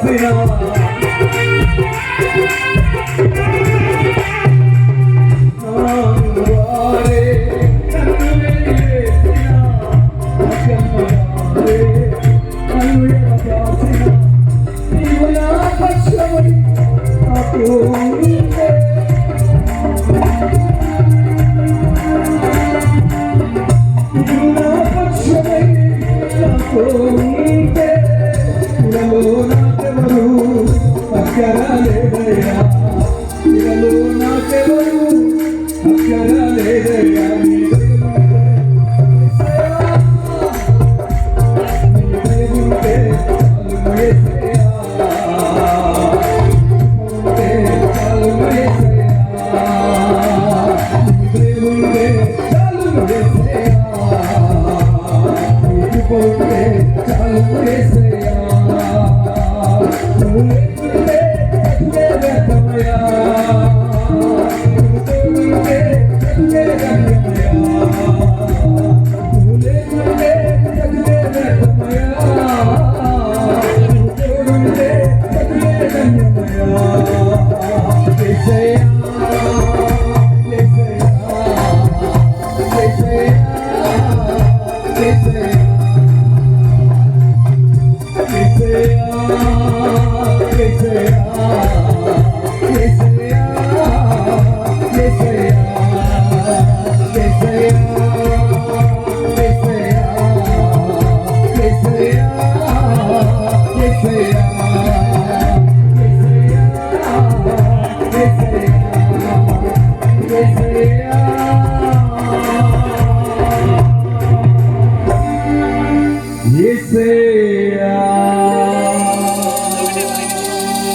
కాసిన వారే నన్ను వెలివేసిన వారే నన్ను ఎడబాసిన నీవు నా పక్షమై నాకు ఉంటే నీవు నా పక్షమై నాకు ఉంటే ఇలలో నాకెవరు అక్కరలేదయ్యా ఇలలో నాకెవరు అక్కరలేదయ్యా Yes,